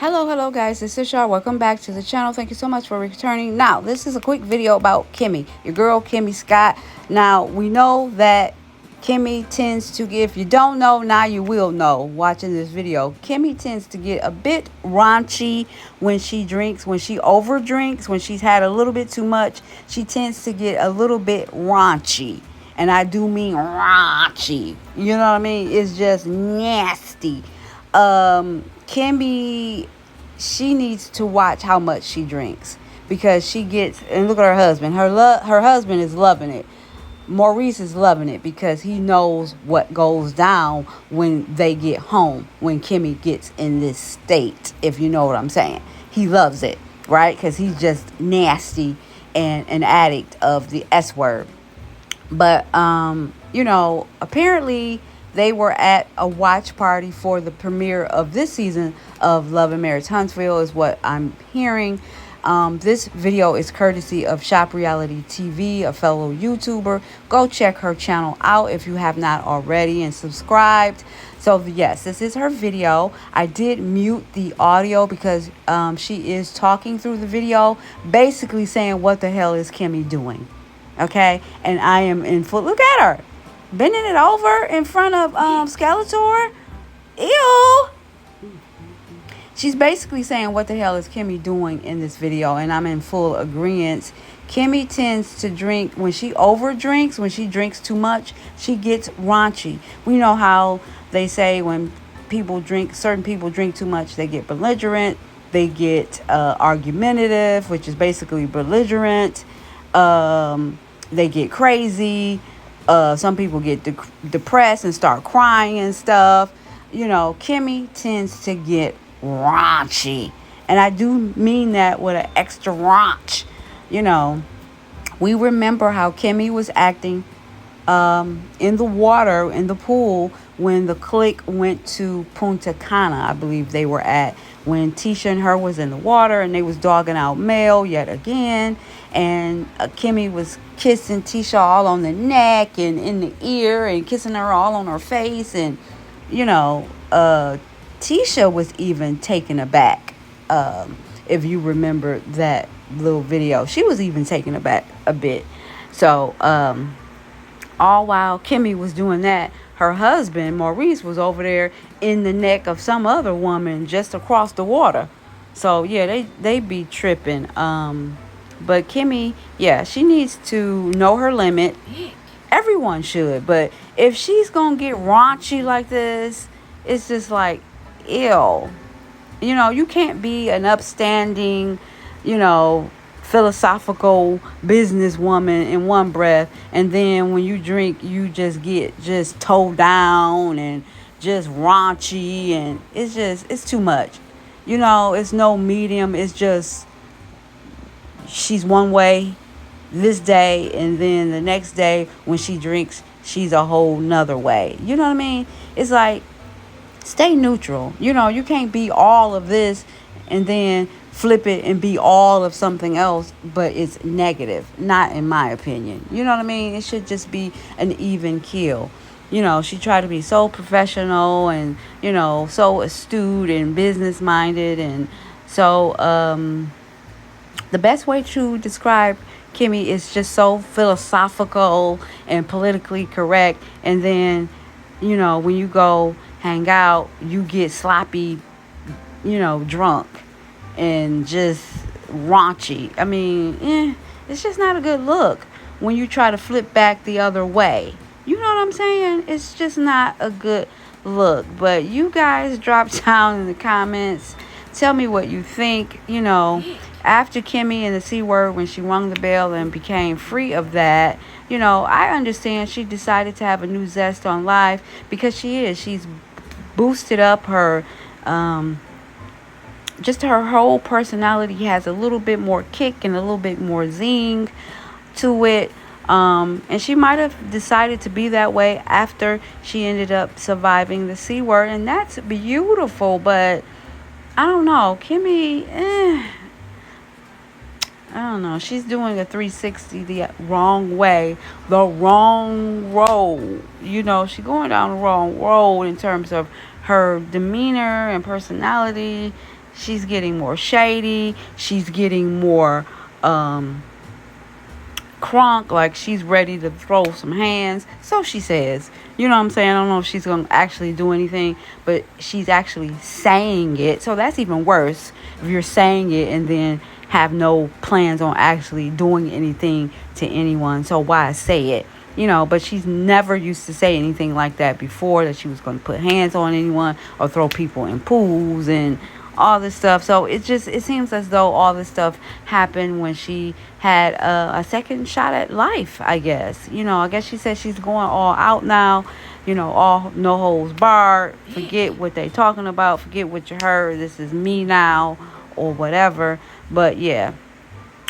Hello guys, this is Shar. Welcome back to the channel. Thank you so much for returning. Now, this is a quick video about Kimmie, your girl Kimmie Scott. Now, we know that Kimmie tends to get, if you don't know, now you will know watching this video. Kimmie tends to get a bit raunchy when she drinks, when she over drinks, when she's had a little bit too much. She tends to get a little bit raunchy. And I do mean raunchy. You know what I mean? It's just nasty. Kimmie, she needs to watch how much she drinks, because she gets, and look at her husband. Her husband is loving it. Maurice is loving it because he knows what goes down when they get home, when Kimmie gets in this state, if you know what I'm saying. He loves it, right? Because he's just nasty and an addict of the S word. But, apparently they were at a watch party for the premiere of this season of Love and Marriage Huntsville, is what I'm hearing. This video is courtesy of Shop Reality TV, a fellow YouTuber. Go check her channel out if you have not already, and subscribed. So yes, this is her video. I did mute the audio because she is talking through the video, basically saying, what the hell is Kimmie doing? Okay, and I am in full, look at her bending it over in front of Skeletor. Ew. She's basically saying, what the hell is Kimmie doing in this video? And I'm in full agreement. Kimmie tends to drink, when she over drinks, when she drinks too much, she gets raunchy. We know how they say when people drink, certain people drink too much, they get belligerent, they get argumentative, which is basically belligerent. They get crazy. Some people get depressed and start crying and stuff. Kimmie tends to get raunchy. And I do mean that with an extra raunch. We remember how Kimmie was acting in the water, in the pool, when the clique went to Punta Cana, I believe they were at, when Tisha and her was in the water and they was dogging out Mel yet again. And Kimmie was kissing Tisha all on the neck and in the ear, and kissing her all on her face. And, Tisha was even taken aback. If you remember that little video, she was even taken aback a bit. So, all while Kimmie was doing that, her husband, Maurice, was over there in the neck of some other woman just across the water. So, yeah, they be tripping. But Kimmie, yeah, she needs to know her limit. Everyone should. But if she's going to get raunchy like this, it's just like, ew. You can't be an upstanding, philosophical businesswoman in one breath, and then when you drink, you just get just towed down and just raunchy, and it's too much. It's no medium. It's just, she's one way this day, and then the next day when she drinks, she's a whole nother way. You know what I mean? It's like, stay neutral. You can't be all of this and then flip it and be all of something else, but it's negative. Not in my opinion. You know what I mean? It should just be an even keel. She tried to be so professional and, so astute and business minded. And so the best way to describe Kimmie is just so philosophical and politically correct. And then, when you go hang out, you get sloppy, drunk and just raunchy. I mean, it's just not a good look when you try to flip back the other way. You know what I'm saying? It's just not a good look. But you guys drop down in the comments. Tell me what you think. After Kimmie and the C word, when she rung the bell and became free of that, I understand she decided to have a new zest on life, because she's boosted up her, just her whole personality has a little bit more kick and a little bit more zing to it. And she might have decided to be that way after she ended up surviving the C word, and that's beautiful. But I don't know, Kimmie, I don't know. She's doing a 360 the wrong way, the wrong road. She's going down the wrong road in terms of her demeanor and personality. she's getting more shady. She's getting more crunk, like she's ready to throw some hands. So she says, you know what I'm saying? I don't know if she's going to actually do anything, but she's actually saying it. So that's even worse if you're saying it and then have no plans on actually doing anything to anyone. So why say it? But she's never used to say anything like that before, that she was going to put hands on anyone or throw people in pools and all this stuff. So it seems as though all this stuff happened when she had a second shot at life, I guess. I guess she said she's going all out now, all no holds barred. Forget what they talking about. Forget what you heard. This is me now, or whatever. But yeah,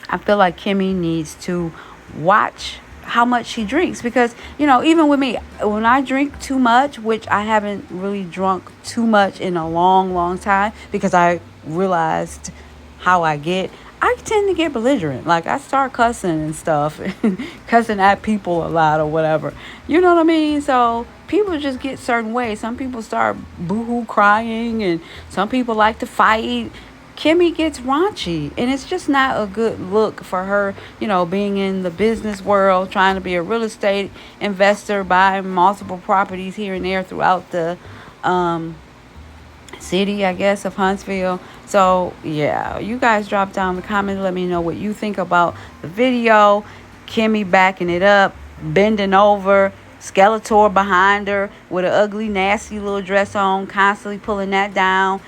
I feel like Kimmie needs to watch how much she drinks, because even with me, when I drink too much, which I haven't really drunk too much in a long time, because I realized how I tend to get belligerent. Like, I start cussing and stuff and cussing at people a lot or whatever, you know what I mean? So people just get certain ways. Some people start boohoo crying, and some people like to fight. Kimmie gets raunchy, and it's just not a good look for her, being in the business world, trying to be a real estate investor, buying multiple properties here and there throughout the city, I guess, of Huntsville. So yeah, you guys drop down in the comments, let me know what you think about the video. Kimmie backing it up, bending over, Skeletor behind her with an ugly, nasty little dress on, constantly pulling that down.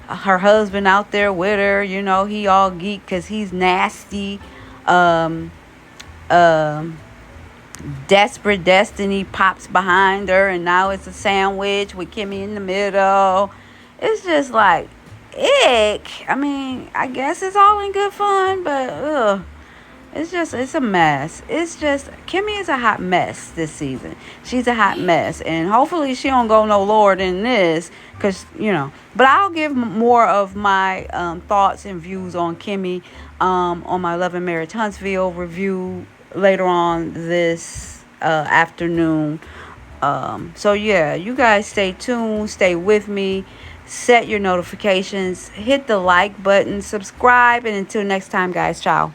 Her husband out there with her, he all geek because he's nasty. Desperate Destiny pops behind her, and now it's a sandwich with Kimmie in the middle. It's just like, ick. I mean, I guess it's all in good fun, but it's a mess. Kimmie is a hot mess this season. She's a hot mess, and hopefully she don't go no lower than this, because but I'll give more of my thoughts and views on Kimmie on my Love and Marriage Huntsville review later on this afternoon. So yeah, you guys stay tuned, stay with me, set your notifications, hit the like button, subscribe, and until next time, guys, ciao.